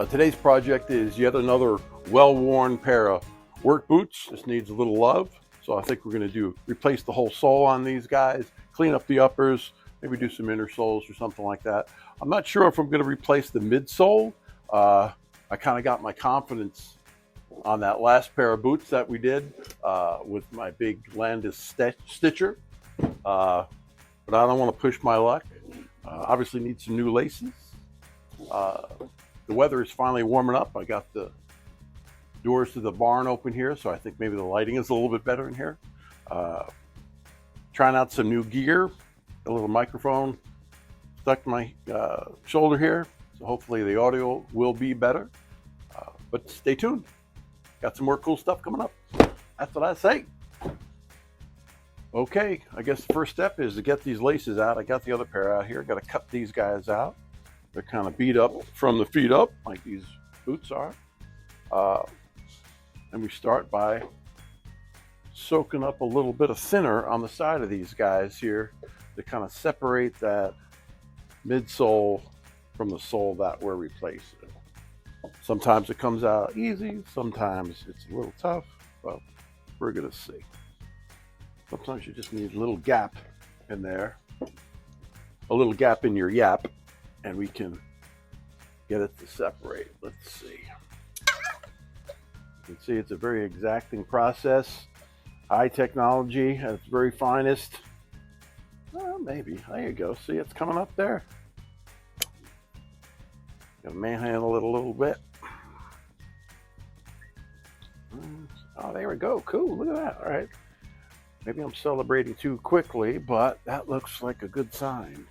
Today's project is yet another well-worn pair of work boots. This needs a little love, so I think we're going to replace the whole sole on these guys, clean up the uppers, maybe do some inner soles or something like that. I'm not sure if I'm going to replace the midsole. I kind of got my confidence on that last pair of boots that we did with my big Landis stitcher, but I don't want to push my luck. Obviously need some new laces. The weather is finally warming up. I got the doors to the barn open here, so I think maybe the lighting is a little bit better in here. Trying out some new gear, a little microphone stuck to my shoulder here, so hopefully the audio will be better. But stay tuned. Got some more cool stuff coming up. That's what I say. Okay, I guess the first step is to get these laces out. I got the other pair out here. Got to cut these guys out. They're kind of beat up from the feet up, like these boots are. And we start by soaking up a little bit of thinner on the side of these guys here to kind of separate that midsole from the sole that we're replacing. Sometimes it comes out easy, sometimes it's a little tough, but we're gonna see. Sometimes you just need a little gap in there, a little gap in your yap, and we can get it to separate. Let's see. You can see it's a very exacting process. High technology at its very finest. Well, maybe. There you go. See, it's coming up there. Gotta manhandle it a little bit. Oh, there we go. Cool. Look at that. All right. Maybe I'm celebrating too quickly, but that looks like a good sign.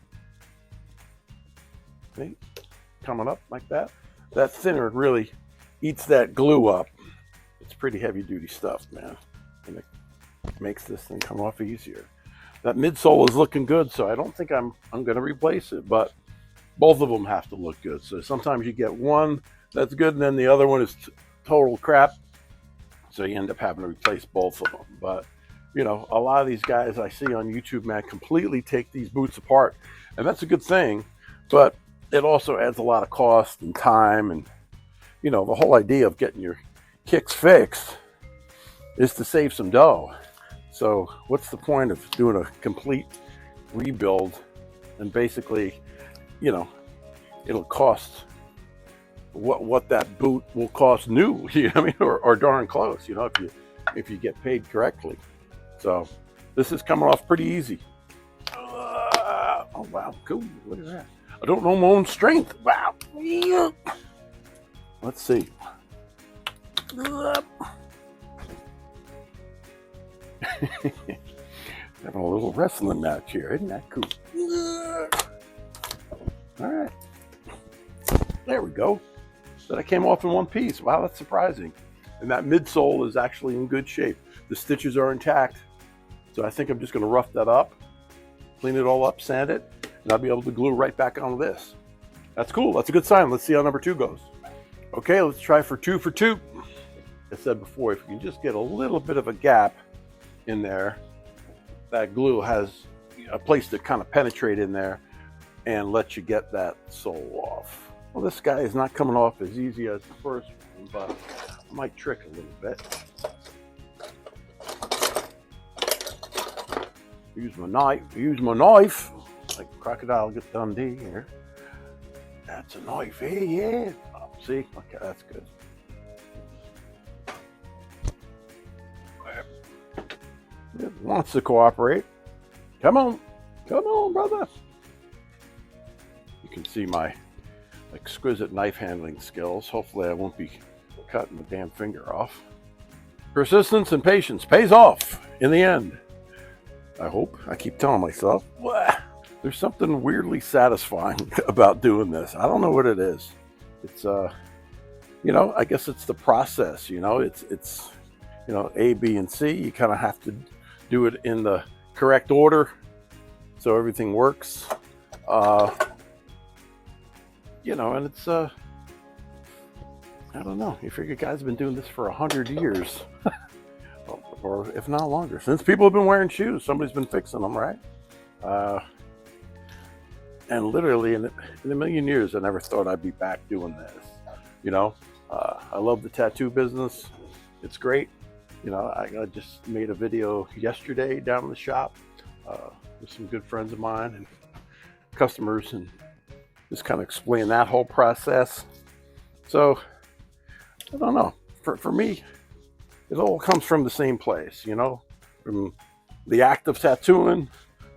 See? Coming up like that. That thinner really eats that glue up. It's pretty heavy duty stuff, man. And it makes this thing come off easier. That midsole is looking good, so I don't think I'm going to replace it, but both of them have to look good. So sometimes you get one that's good and then the other one is total crap. So you end up having to replace both of them. But you know, a lot of these guys I see on YouTube, man, completely take these boots apart. And that's a good thing, but it also adds a lot of cost and time. And, you know, the whole idea of getting your kicks fixed is to save some dough. So what's the point of doing a complete rebuild and basically, you know, it'll cost what that boot will cost new, you know what I mean, or darn close, you know, if you get paid correctly. So this is coming off pretty easy. Oh wow, cool! Look at that. I don't know my own strength. Wow. Let's see. Having a little wrestling match here, isn't that cool? All right, there we go. So that came off in one piece. Wow, that's surprising. And that midsole is actually in good shape. The stitches are intact. So I think I'm just going to rough that up, clean it all up, sand it, and I'll be able to glue right back onto this. That's cool. That's a good sign. Let's see how number 2 goes. Okay, let's try for 2 for 2. Like I said before, if you can just get a little bit of a gap in there, that glue has a place to kind of penetrate in there and let you get that sole off. Well, this guy is not coming off as easy as the first one, but I might trick a little bit. Use my knife, like Crocodile Dundee here. That's a knife, hey, yeah. Oh, see, okay, that's good. It wants to cooperate. Come on, brother. You can see my exquisite knife handling skills. Hopefully I won't be cutting the damn finger off. Persistence and patience pays off in the end. I hope. I keep telling myself, there's something weirdly satisfying about doing this. I don't know what it is. It's, you know, I guess it's the process, you know, it's, you know, A, B, and C. You kind of have to do it in the correct order so everything works. You know, and it's, I don't know. You figure guys have been doing this for 100 years. Or if not longer, since people have been wearing shoes, somebody's been fixing them, right? And literally in a million years, I never thought I'd be back doing this. You know, I love the tattoo business. It's great. You know, I just made a video yesterday down in the shop with some good friends of mine and customers, and just kind of explain that whole process. So I don't know. For me, it all comes from the same place, you know, from the act of tattooing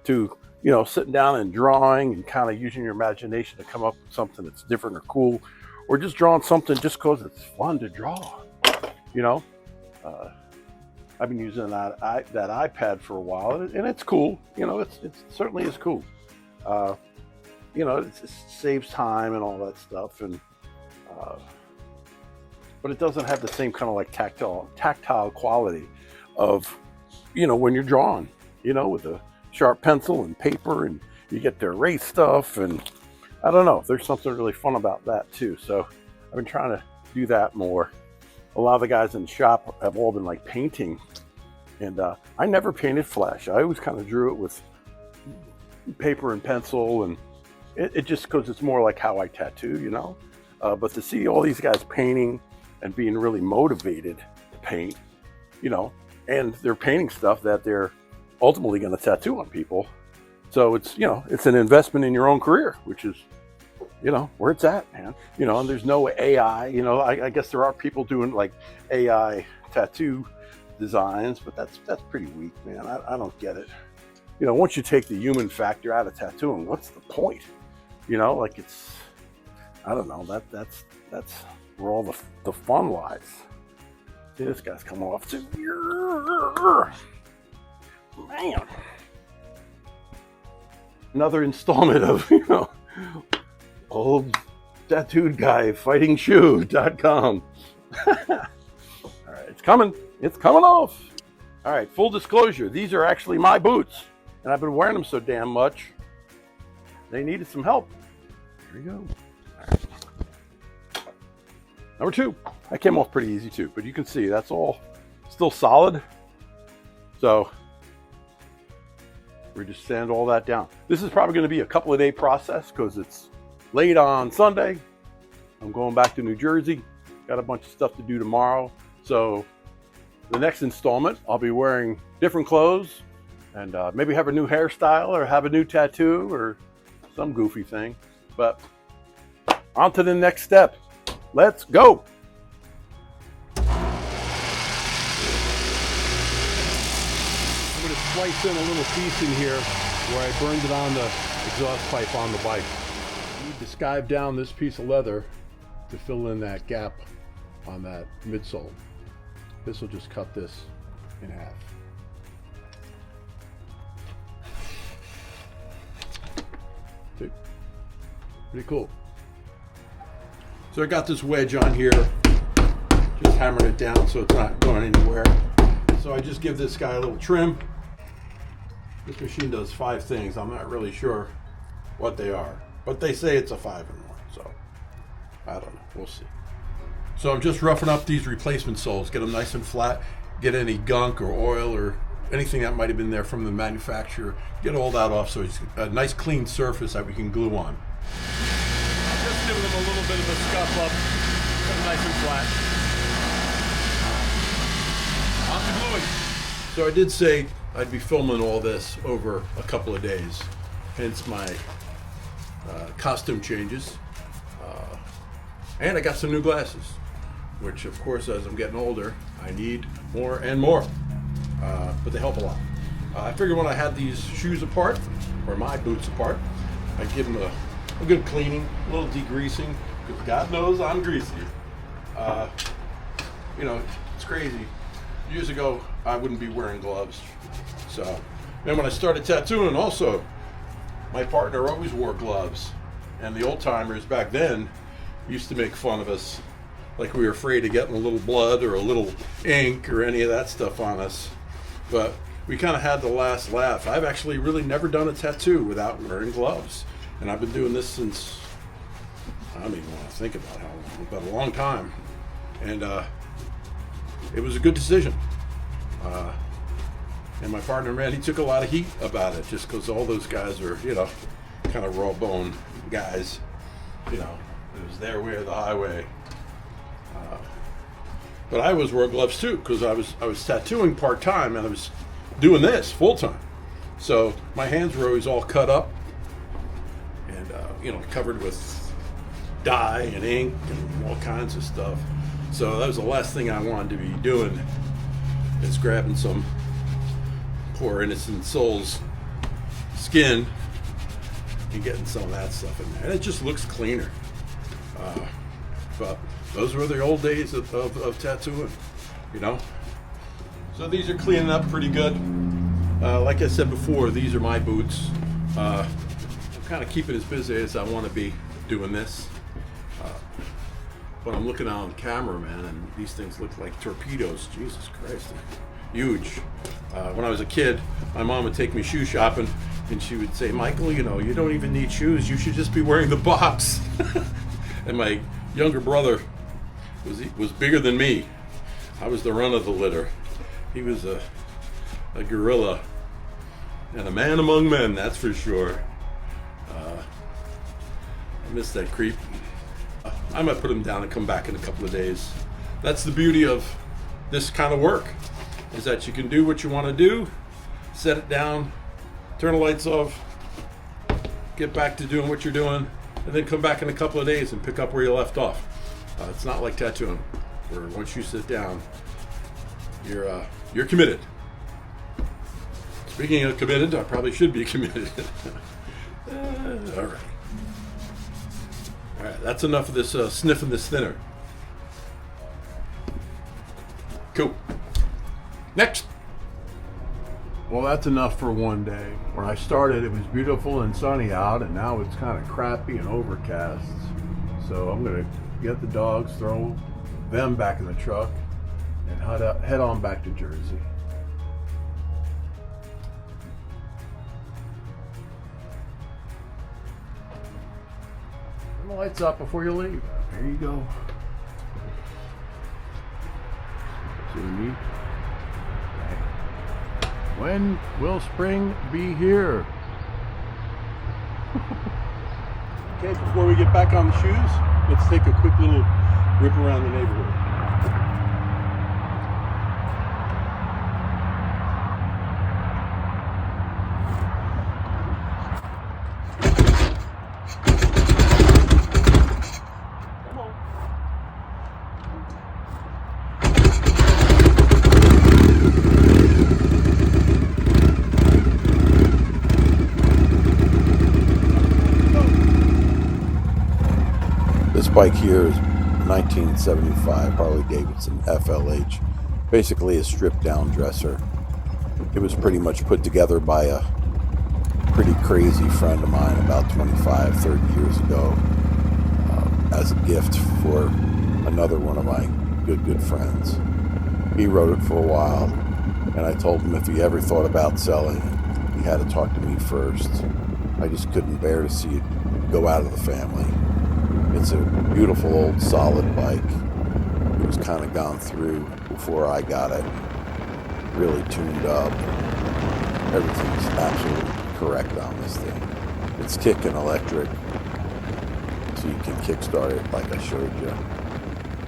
to, you know, sitting down and drawing and kind of using your imagination to come up with something that's different or cool, or just drawing something just because it's fun to draw. You know, I've been using that iPad for a while, and it's cool. You know, it certainly is cool. You know, it saves time and all that stuff, and but it doesn't have the same kind of like tactile quality of, you know, when you're drawing, you know, with a sharp pencil and paper, and you get to erase stuff, and I don't know, there's something really fun about that too. So I've been trying to do that more. A lot of the guys in the shop have all been like painting, and I never painted flesh. I always kind of drew it with paper and pencil, and it just, because it's more like how I tattoo, you know. But to see all these guys painting and being really motivated to paint, you know, and they're painting stuff that they're ultimately going to tattoo on people. So it's, you know, it's an investment in your own career, which is, you know, where it's at, man. You know, and there's no AI, you know, I guess there are people doing like AI tattoo designs, but that's pretty weak, man. I don't get it. You know, once you take the human factor out of tattooing, what's the point? You know, like it's, I don't know, that's where all the fun lies. See, this guy's coming off too. Man. Another installment of, you know, old tattooed guy fighting shoe.com. All right, it's coming off. All right, full disclosure, these are actually my boots, and I've been wearing them so damn much, they needed some help. Here we go. All right. Number 2, that came off pretty easy too, but you can see that's all still solid. So we just sand all that down. This is probably going to be a couple of day process because it's late on Sunday. I'm going back to New Jersey. Got a bunch of stuff to do tomorrow. So the next installment, I'll be wearing different clothes and maybe have a new hairstyle or have a new tattoo or some goofy thing. But on to the next step. Let's go. I'm going to splice in a little piece in here where I burned it on the exhaust pipe on the bike. I need to skive down this piece of leather to fill in that gap on that midsole. This will just cut this in half. See? Pretty cool. So I got this wedge on here, just hammered it down so it's not going anywhere. So I just give this guy a little trim. This machine does 5 things. I'm not really sure what they are, but they say it's a 5-in-1, so I don't know, we'll see. So I'm just roughing up these replacement soles, get them nice and flat, get any gunk or oil or anything that might have been there from the manufacturer, get all that off so it's a nice clean surface that we can glue on. Just giving them a little bit of a scuff up, get them nice and flat. On to gluing. So I did say I'd be filming all this over a couple of days, hence my costume changes. And I got some new glasses, which of course as I'm getting older, I need more and more, but they help a lot. I figured when I had these shoes apart, or my boots apart, I'd give them a good cleaning, a little degreasing, because God knows I'm greasy. You know, it's crazy. Years ago, I wouldn't be wearing gloves. So, and when I started tattooing also, my partner always wore gloves. And the old timers back then used to make fun of us, like we were afraid of getting a little blood or a little ink or any of that stuff on us. But we kind of had the last laugh. I've actually really never done a tattoo without wearing gloves. And I've been doing this since, I don't even want to think about how long, but a long time. And it was a good decision. And my partner, man, he took a lot of heat about it just because all those guys are, you know, kind of raw boned guys. You know, it was their way or the highway. But I always wore gloves too, because I was tattooing part-time and I was doing this full-time. So my hands were always all cut up and covered with dye and ink and all kinds of stuff. So that was the last thing I wanted to be doing, is grabbing some poor innocent soul's skin and getting some of that stuff in there. And it just looks cleaner. But those were the old days of tattooing, So these are cleaning up pretty good. Like I said before, these are my boots. I'm kind of keeping as busy as I want to be doing this. But I'm looking on camera, man, and these things look like torpedoes. Jesus Christ, they're huge. When I was a kid, my mom would take me shoe shopping, and she would say, Michael, you don't even need shoes. You should just be wearing the box. And my younger brother was bigger than me. I was the run of the litter. He was a gorilla and a man among men, that's for sure. I miss that creep. I might put him down and come back in a couple of days. That's the beauty of this kind of work, is that you can do what you want to do, set it down, turn the lights off, get back to doing what you're doing, and then come back in a couple of days and pick up where you left off. It's not like tattooing, where once you sit down, you're committed. Speaking of committed, I probably should be committed. All right. All right, that's enough of this sniffing this thinner. Cool. Next. Well, that's enough for one day. When I started, it was beautiful and sunny out, and now it's kind of crappy and overcast. So I'm going to get the dogs, throw them back in the truck, and head on back to Jersey. Turn the lights up before you leave. There you go. See me? When will spring be here? Okay, before we get back on the shoes, let's take a quick little rip around the neighborhood. This bike here is 1975 Harley Davidson FLH, basically a stripped down dresser. It was pretty much put together by a pretty crazy friend of mine about 25, 30 years ago as a gift for another one of my good friends. He rode it for a while, and I told him if he ever thought about selling it, he had to talk to me first. I just couldn't bear to see it go out of the family. It's a beautiful old solid bike. It was kind of gone through before I got it, really tuned up. Everything's absolutely correct on this thing. It's kicking electric, so you can kickstart it like I showed you.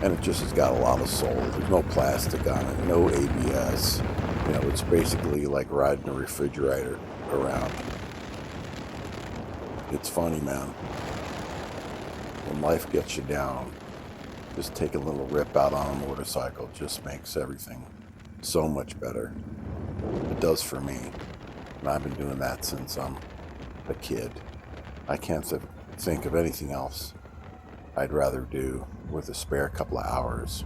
And it just has got a lot of soul. There's no plastic on it, no ABS. It's basically like riding a refrigerator around. It's funny, man. When life gets you down, just take a little rip out on a motorcycle just makes everything so much better. It does for me. And I've been doing that since I'm a kid. I can't think of anything else I'd rather do with a spare couple of hours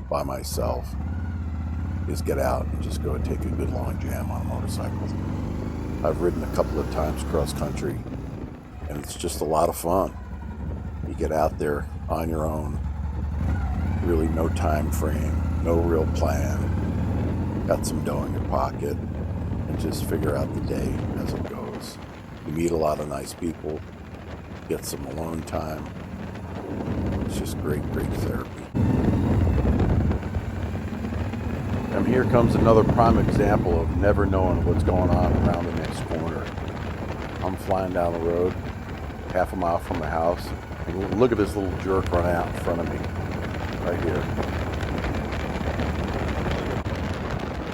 by myself is get out and just go and take a good long jam on a motorcycle. I've ridden a couple of times cross country, and it's just a lot of fun. You get out there on your own, really no time frame, no real plan, got some dough in your pocket, and just figure out the day as it goes. You meet a lot of nice people, get some alone time. It's just great therapy. And here comes another prime example of never knowing what's going on around the next corner. I'm flying down the road, half a mile from the house, and look at this little jerk running out in front of me, right here.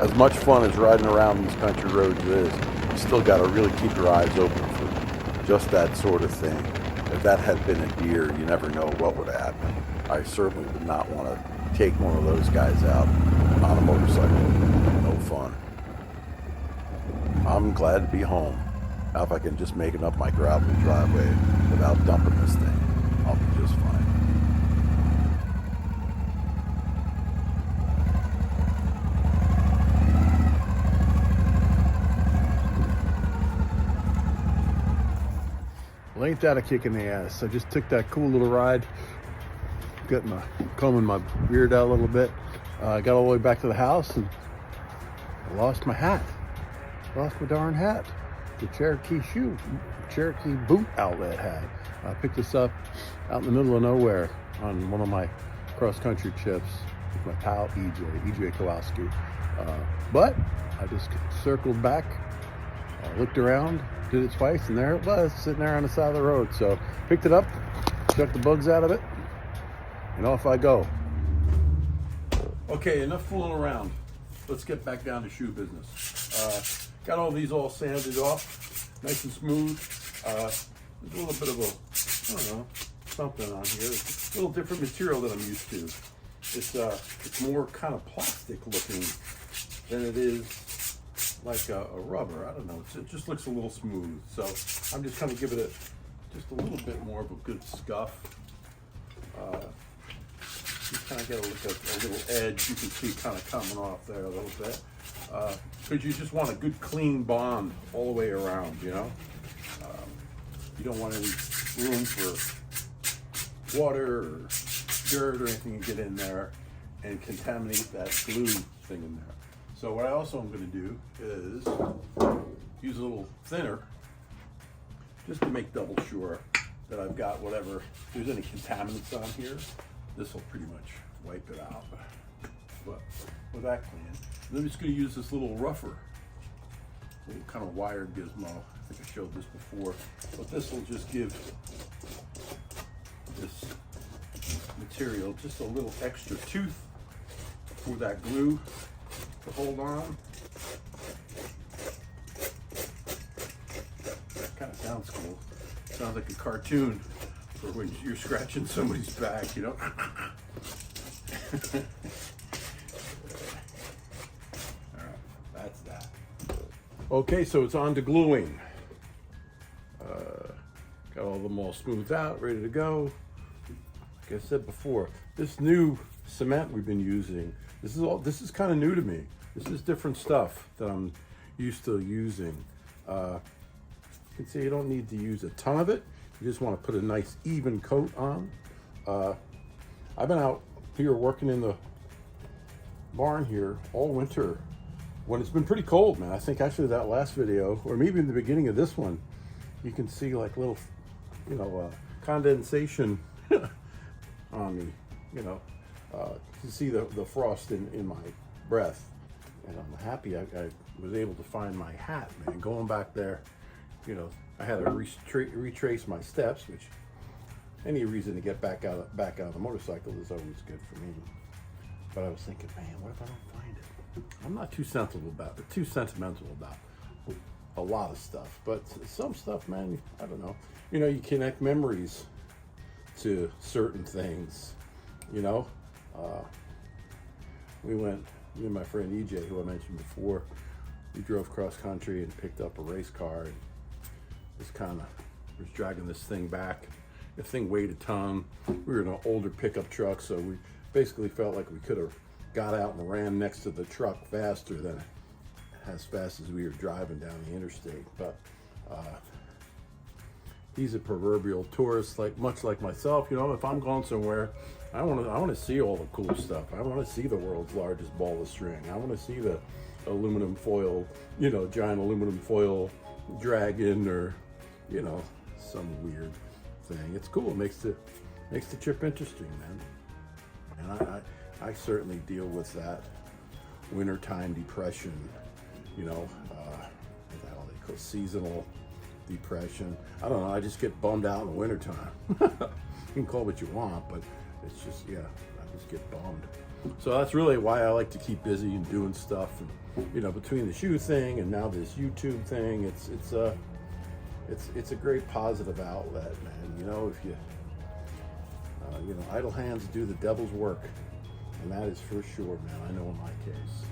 as much fun as riding around these country roads is, you still got to really keep your eyes open for just that sort of thing. If that had been a deer, you never know what would happen. I certainly would not want to take one of those guys out on a motorcycle. No fun. I'm glad to be home. Now if I can just make it up my gravel driveway without dumping this thing, I'll be just fine. Well, ain't that a kick in the ass? I just took that cool little ride, combing my beard out a little bit. Got all the way back to the house and I lost my hat. Lost my darn hat. The Cherokee boot outlet hat. I picked this up out in the middle of nowhere on one of my cross-country trips with my pal EJ Kowalski. But I just circled back, looked around, did it twice, and there it was, sitting there on the side of the road. So picked it up, chucked the bugs out of it, and off I go. Okay, enough fooling around. Let's get back down to shoe business. Got all these all sanded off, nice and smooth. There's a little bit of a, I don't know, something on here. It's a little different material that I'm used to. It's more kind of plastic looking than it is like a rubber. I don't know. It just looks a little smooth. So I'm just kind of giving it just a little bit more of a good scuff. You kind of get a little edge. You can see kind of coming off there a little bit. Because you just want a good clean bond all the way around, you know? You don't want any room for water or dirt or anything to get in there and contaminate that glue thing in there. So what I also am going to do is use a little thinner just to make double sure that I've got whatever, if there's any contaminants on here, this will pretty much wipe it out. But with that clean, then I'm just going to use this little rougher, little kind of wired gizmo. I think I showed this before, but this will just give this material just a little extra tooth for that glue to hold on. That kind of sounds cool. Sounds like a cartoon for when you're scratching somebody's back, you know. Alright, that's that. Okay, so it's on to gluing. Got all of them all smoothed out, ready to go. Like I said before, this new cement we've been using, this is kind of new to me. This is different stuff that I'm used to using. You can see you don't need to use a ton of it. You just want to put a nice even coat on. I've been out here working in the barn here all winter when it's been pretty cold, man. I think actually that last video, or maybe in the beginning of this one, you can see like little, you know, condensation on me, you know. You see the frost in my breath. And I'm happy I was able to find my hat, man. Going back there, you know, I had to retrace my steps, which any reason to get back out of the motorcycle is always good for me. But I was thinking, man, what if I don't find it? I'm not too sentimental about a lot of stuff, but some stuff, man, I don't know. You know, you connect memories to certain things, you know. Me and my friend EJ, who I mentioned before, we drove cross country and picked up a race car and was dragging this thing back. The thing weighed a ton. We were in an older pickup truck, so we basically felt like we could have got out and ran next to the truck faster than as fast as we were driving down the interstate. But he's a proverbial tourist, much like myself. You know, if I'm going somewhere, I want to see all the cool stuff. I want to see the world's largest ball of string. I want to see the aluminum foil, you know, giant aluminum foil dragon, or, you know, some weird thing. It's cool. It makes the trip interesting, man. And I certainly deal with that wintertime depression, you know, what they call seasonal depression. I don't know. I just get bummed out in the wintertime. You can call it what you want, but it's just, yeah, I just get bummed. So that's really why I like to keep busy and doing stuff. And, you know, between the shoe thing and now this YouTube thing, it's a great positive outlet, man. You know, if you you know, idle hands do the devil's work, and that is for sure, man. I know in my case.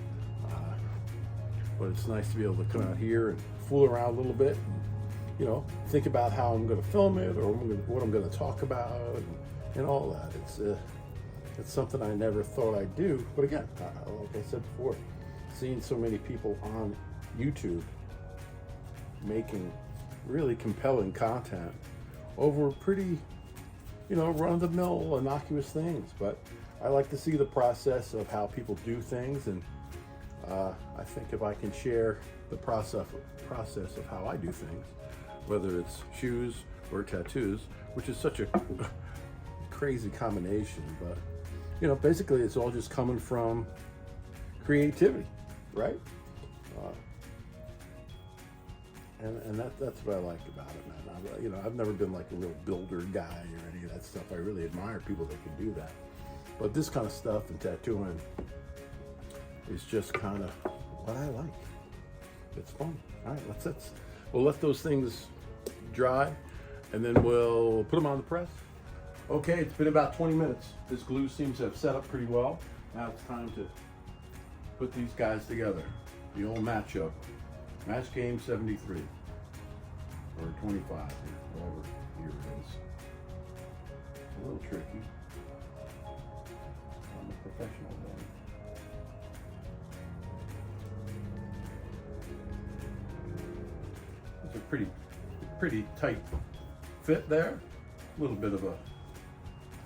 But it's nice to be able to come out here and fool around a little bit, and, you know, think about how I'm going to film it or what I'm going to talk about, and all that. It's something I never thought I'd do. But again, like I said before, seeing so many people on YouTube making really compelling content over pretty, you know, run-of-the-mill, innocuous things. But I like to see the process of how people do things, and I think if I can share the process of how I do things, whether it's shoes or tattoos, which is such a crazy combination, but you know, basically it's all just coming from creativity, right? And that's what I like about it, man. You know, I've never been like a real builder guy or any of that stuff. I really admire people that can do that. But this kind of stuff and tattooing is just kind of what I like. It's fun. All right, we'll let those things dry, and then we'll put them on the press. Okay, it's been about 20 minutes. This glue seems to have set up pretty well. Now it's time to put these guys together. The old matchup. Match game 73. Or 25, whatever year it is. It's a little tricky. I'm a professional then. It's a pretty tight fit there. A little bit of a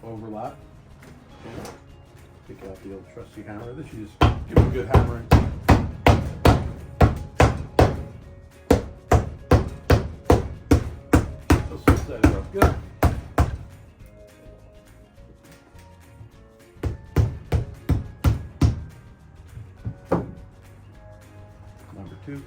overlap. Okay. Pick out the old trusty hammer. This you just give it a good hammering. Let's set it up good. Number 2.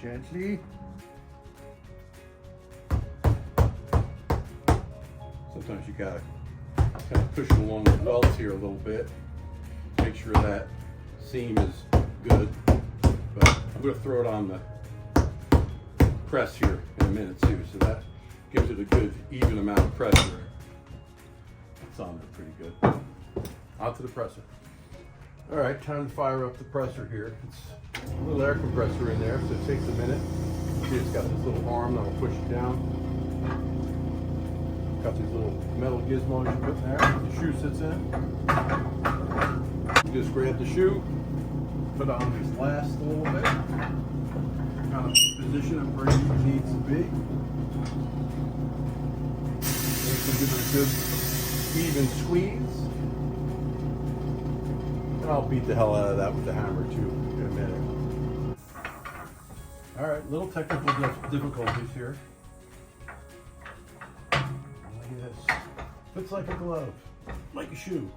Gently. Sometimes you gotta kind of push it along the welts here a little bit. Make sure that seam is good. But I'm gonna throw it on the press here in a minute too, so that gives it a good even amount of pressure. It's on there pretty good. Onto the presser. All right, time to fire up the presser here. It's a little air compressor in there, so it takes a minute. See, it's got this little arm that'll push it down. Got these little metal gizmos you put in there. The shoe sits in. You just grab the shoe, put on this last a little bit, kind of position it where it needs to be. Then you can give it a good even squeeze. I'll beat the hell out of that with the hammer too in a minute. All right, little technical difficulties here. Look at this. Fits like a glove, like a shoe.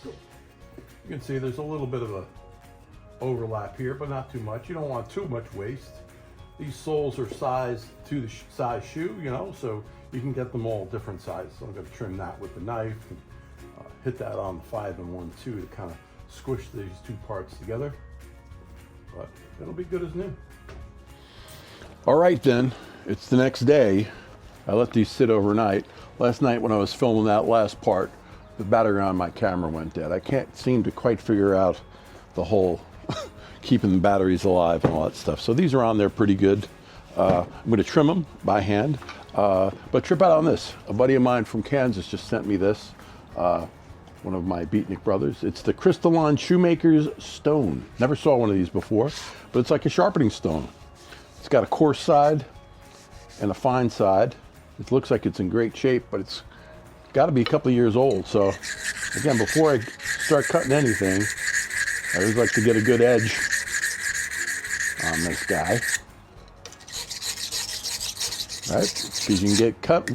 You can see there's a little bit of a overlap here, but not too much. You don't want too much waste. These soles are sized to the size shoe, you know, so you can get them all different sizes. So I'm going to trim that with the knife and hit that on the 5-in-1 too to kind of squish these two parts together. But it'll be good as new. All right then, it's the next day. I let these sit overnight. Last night when I was filming that last part, the battery on my camera went dead. I can't seem to quite figure out the whole keeping the batteries alive and all that stuff. So these are on there pretty good. I'm going to trim them by hand, but trip out on this. A buddy of mine from Kansas just sent me this, one of my beatnik brothers. It's the Crystalline Shoemaker's Stone. Never saw one of these before, but it's like a sharpening stone. It's got a coarse side and a fine side. It looks like it's in great shape, but it's got to be a couple of years old. So again, before I start cutting anything, I always like to get a good edge on this guy. right? Because you can get cut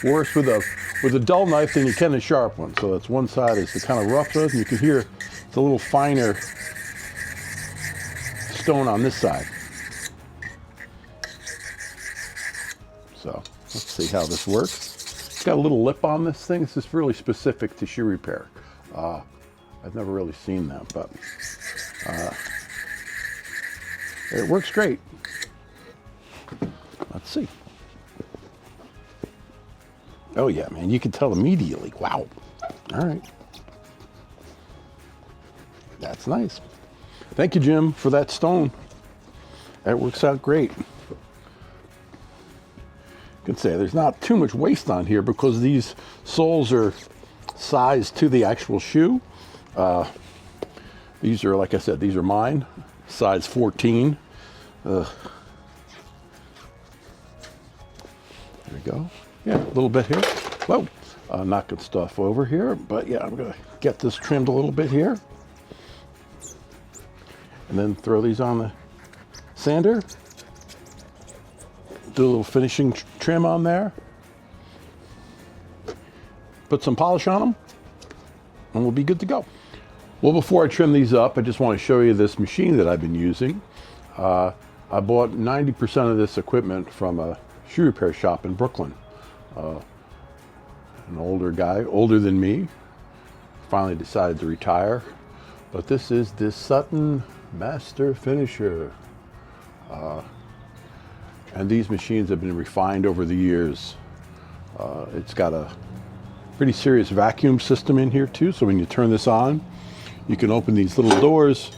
worse with a dull knife than you can a sharp one. So that's one side is the kind of rough one, and you can hear it's a little finer stone on this side. So let's see how this works. It's got a little lip on this thing. This is really specific to shoe repair. I've never really seen that, but it works great. Let's see. Oh yeah, man, you can tell immediately. Wow. All right. That's nice. Thank you, Jim, for that stone. That works out great. You can say there's not too much waste on here because these soles are sized to the actual shoe. These are, like I said, these are mine, size 14. There we go. Yeah, a little bit here. Whoa, knocking stuff over here. But yeah, I'm gonna get this trimmed a little bit here. And then throw these on the sander. Do a little finishing trim on there. Put some polish on them, and we'll be good to go. Well, before I trim these up, I just want to show you this machine that I've been using. I bought 90% of this equipment from a shoe repair shop in Brooklyn. An older guy, older than me, finally decided to retire. But this is this Sutton Master Finisher. And these machines have been refined over the years. It's got a pretty serious vacuum system in here too. So when you turn this on, you can open these little doors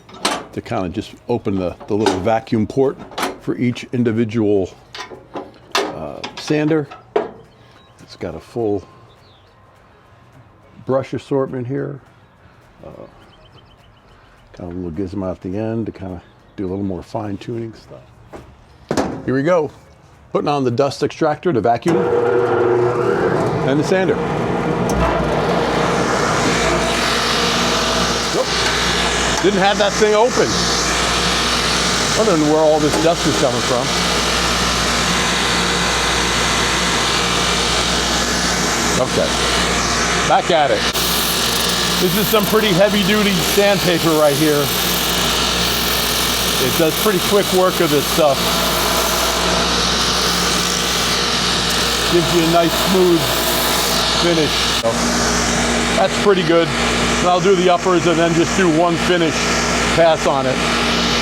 to kind of just open the little vacuum port for each individual sander. It's got a full brush assortment here. Kind of a little gizmo at the end to kind of do a little more fine tuning stuff. Here we go. Putting on the dust extractor, the vacuum, and the sander. Nope. Didn't have that thing open. Wondering where all this dust is coming from. Okay, back at it. This is some pretty heavy-duty sandpaper right here. It does pretty quick work of this stuff. Gives you a nice smooth finish. So that's pretty good. And I'll do the uppers and then just do one finish pass on it,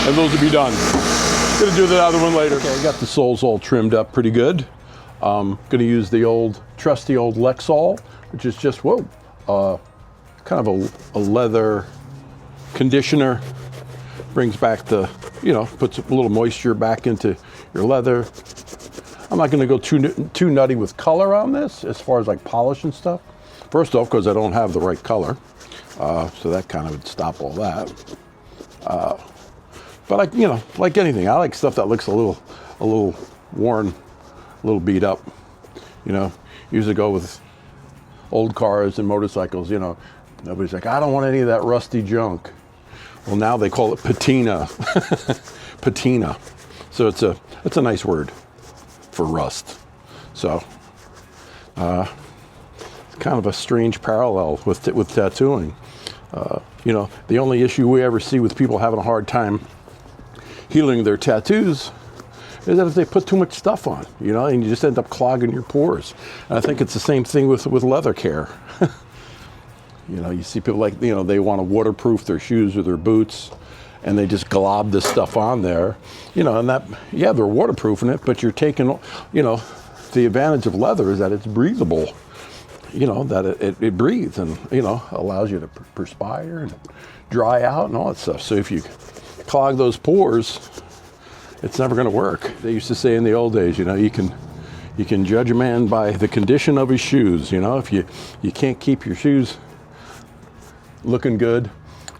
and those will be done. Gonna do the other one later. Okay, I got the soles all trimmed up pretty good. Gonna use the trusty old Lexol, which is just, kind of a leather conditioner. Brings back the, puts a little moisture back into your leather. I'm not gonna go too nutty with color on this as far as like polish and stuff. First off, because I don't have the right color. So that kind of would stop all that. But like anything, I like stuff that looks a little worn, a little beat up. Usually go with old cars and motorcycles. Nobody's like, I don't want any of that rusty junk. Well, now they call it patina. Patina. So it's a nice word for rust. So it's kind of a strange parallel with tattooing. The only issue we ever see with people having a hard time healing their tattoos is that if they put too much stuff on, and you just end up clogging your pores. And I think it's the same thing with leather care. You see people like, they want to waterproof their shoes or their boots, and they just glob this stuff on there, and that, yeah, they're waterproofing it, but you're taking, the advantage of leather is that it's breathable, that it breathes and, allows you to perspire and dry out and all that stuff. So if you clog those pores, it's never going to work. They used to say in the old days, you can judge a man by the condition of his shoes. If you can't keep your shoes looking good,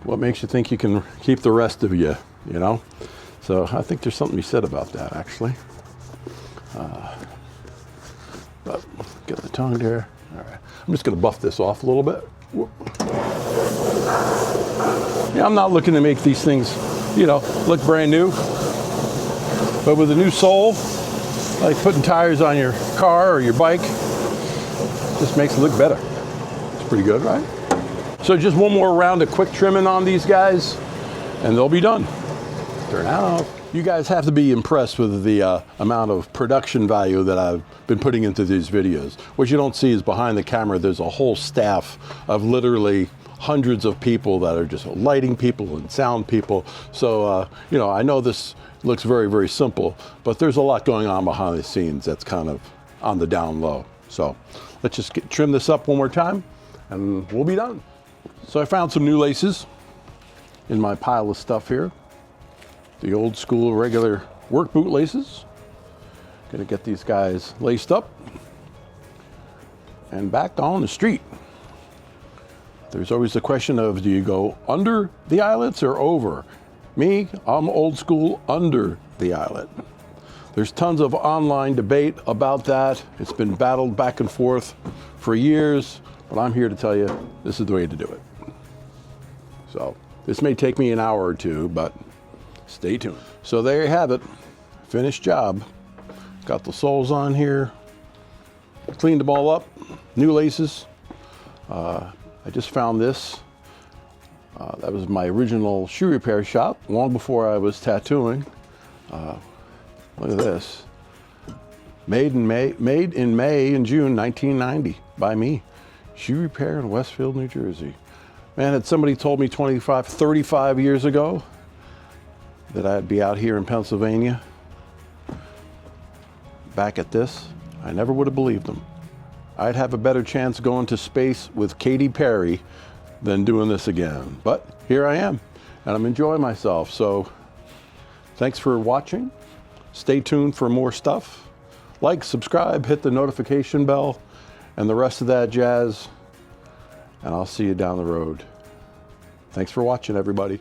what makes you think you can keep the rest of you? So I think there's something to be said about that, actually. But get the tongue there. All right, I'm just going to buff this off a little bit. Yeah, I'm not looking to make these things, look brand new. But with a new sole, Like putting tires on your car or your bike, just makes it look better. It's pretty good, right? So just one more round of quick trimming on these guys, and they'll be done. Turn out. You guys have to be impressed with the amount of production value that I've been putting into these videos. What you don't see is behind the camera, there's a whole staff of literally hundreds of people that are just lighting people and sound people. So, you know, I know this looks very, very simple, but there's a lot going on behind the scenes that's kind of on the down low. So let's just trim this up one more time and we'll be done. So I found some new laces in my pile of stuff here. The old school regular work boot laces. Gonna get these guys laced up and back on the street. There's always the question of, do you go under the eyelets or over? Me, I'm old school under the eyelet. There's tons of online debate about that. It's been battled back and forth for years, but I'm here to tell you this is the way to do it. So this may take me an hour or two, but stay tuned. So there you have it, finished job. Got the soles on here, cleaned them all up, new laces. I just found this. That was my original shoe repair shop long before I was tattooing. Look at this. Made in May and June 1990 by me. Shoe repair in Westfield, New Jersey. Man, had somebody told me 35 years ago that I'd be out here in Pennsylvania back at this, I never would have believed them. I'd have a better chance going to space with Katy Perry than doing this again. But here I am, and I'm enjoying myself. So thanks for watching. Stay tuned for more stuff. Like, subscribe, hit the notification bell, and the rest of that jazz. And I'll see you down the road. Thanks for watching, everybody.